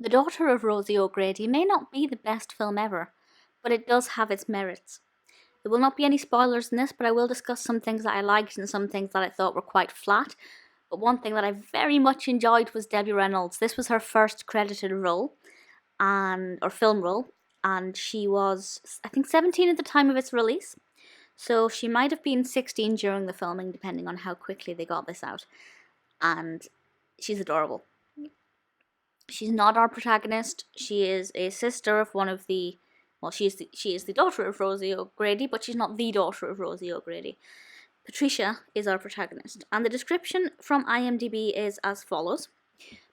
The Daughter of Rosie O'Grady may not be the best film ever, but it does have its merits. There will not be any spoilers in this, but I will discuss some things that I liked and some things that I thought were quite flat. But one thing that I very much enjoyed was Debbie Reynolds. This was her first credited role, or film role, and she was, I think, 17 at the time of its release. So she might have been 16 during the filming, depending on how quickly they got this out. And she's adorable. She's not our protagonist. She is a sister of one of the, well, she is the daughter of Rosie O'Grady, but she's not the daughter of Rosie O'Grady. Patricia is our protagonist, and the description from IMDb is as follows.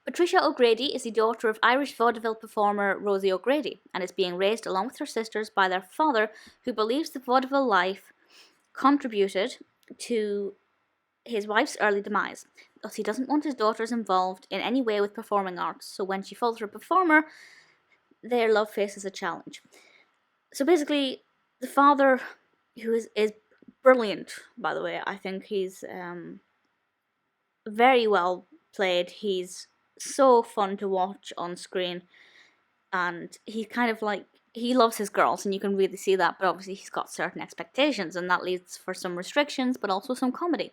Patricia O'Grady is the daughter of Irish vaudeville performer Rosie O'Grady, and is being raised along with her sisters by their father, who believes the vaudeville life contributed to his wife's early demise. Thus, he doesn't want his daughters involved in any way with performing arts, so when she falls for a performer, their love faces a challenge. So basically, the father, who is brilliant, by the way, I think he's very well played. He's so fun to watch on screen, and he's kind of like, he loves his girls, and you can really see that, but obviously he's got certain expectations, and that leads for some restrictions, but also some comedy.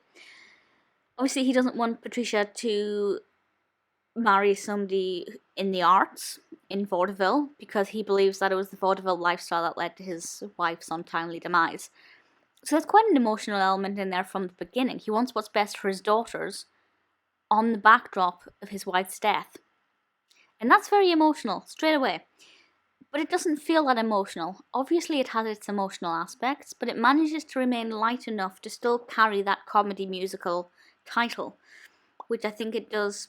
Obviously, he doesn't want Patricia to marry somebody in the arts, in vaudeville, because he believes that it was the vaudeville lifestyle that led to his wife's untimely demise. So there's quite an emotional element in there from the beginning. He wants what's best for his daughters on the backdrop of his wife's death. And that's very emotional, straight away. But it doesn't feel that emotional. Obviously it has its emotional aspects, but it manages to remain light enough to still carry that comedy musical title, which I think it does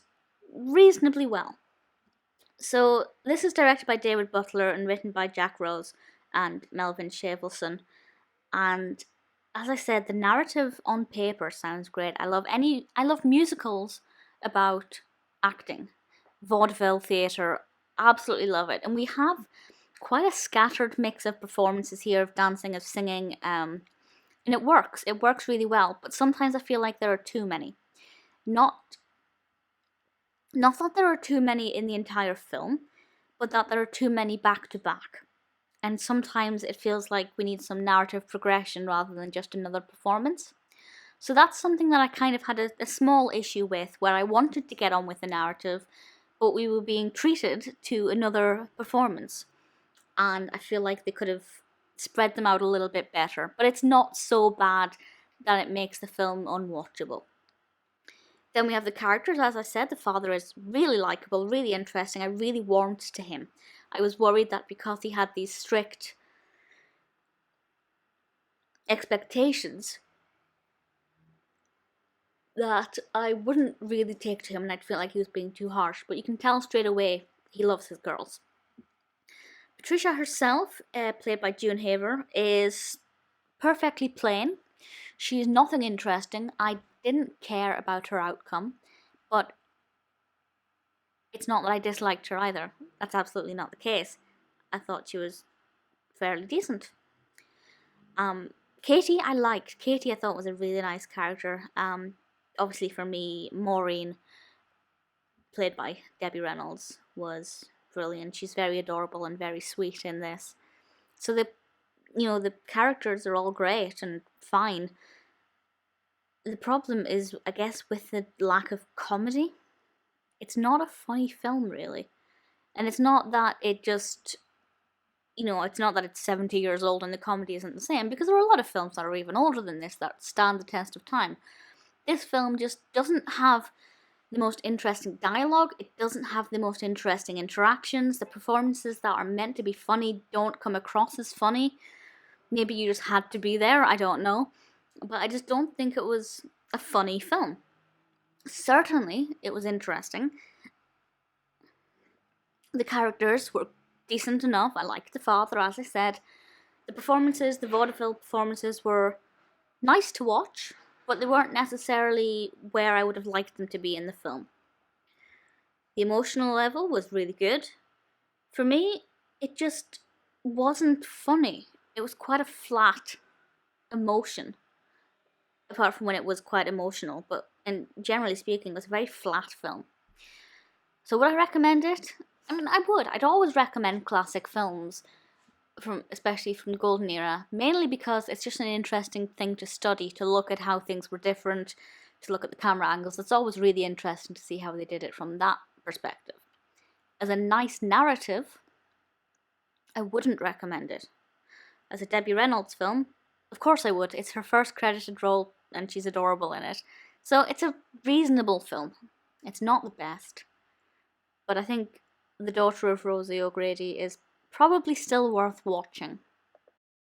reasonably well. So this is directed by David Butler and written by Jack Rose and Melvin Shavelson. And as I said, the narrative on paper sounds great. I love musicals about acting, vaudeville theatre, absolutely love it. And we have quite a scattered mix of performances here, of dancing, of singing, and it works really well, but sometimes I feel like there are too many. Not that there are too many in the entire film, but that there are too many back to back. And sometimes it feels like we need some narrative progression rather than just another performance. So that's something that I kind of had a small issue with, where I wanted to get on with the narrative, but we were being treated to another performance. And I feel like they could have spread them out a little bit better. But it's not so bad that it makes the film unwatchable. Then we have the characters. As I said, the father is really likeable, really interesting. I really warmed to him. I was worried that because he had these strict expectations, that I wouldn't really take to him, and I'd feel like he was being too harsh. But you can tell straight away he loves his girls. Patricia herself, played by June Haver, is perfectly plain. She's nothing interesting. I didn't care about her outcome, but it's not that I disliked her either. That's absolutely not the case. I thought she was fairly decent. Katie, I liked. Katie, I thought was a really nice character. Obviously for me, Maureen, played by Debbie Reynolds, was brilliant. She's very adorable and very sweet in this. So the characters are all great and fine. The problem is, I guess, with the lack of comedy. It's not a funny film, really. And it's not that it just, it's not that it's 70 years old and the comedy isn't the same, because there are a lot of films that are even older than this that stand the test of time. This film just doesn't have the most interesting dialogue. It doesn't have the most interesting interactions. The performances that are meant to be funny don't come across as funny. Maybe you just had to be there, I don't know. But I just don't think it was a funny film. Certainly, it was interesting. The characters were decent enough. I liked the father, as I said. The performances, the vaudeville performances, were nice to watch, but they weren't necessarily where I would have liked them to be in the film. The emotional level was really good. For me, it just wasn't funny. It was quite a flat emotion, apart from when it was quite emotional, and generally speaking, it was a very flat film. So would I recommend it? I mean, I would. I'd always recommend classic films, especially from the golden era, mainly because it's just an interesting thing to study, to look at how things were different, to look at the camera angles. It's always really interesting to see how they did it from that perspective. As a nice narrative, I wouldn't recommend it. As a Debbie Reynolds film, of course I would. It's her first credited role and she's adorable in it. So it's a reasonable film. It's not the best, but I think The Daughter of Rosie O'Grady is probably still worth watching.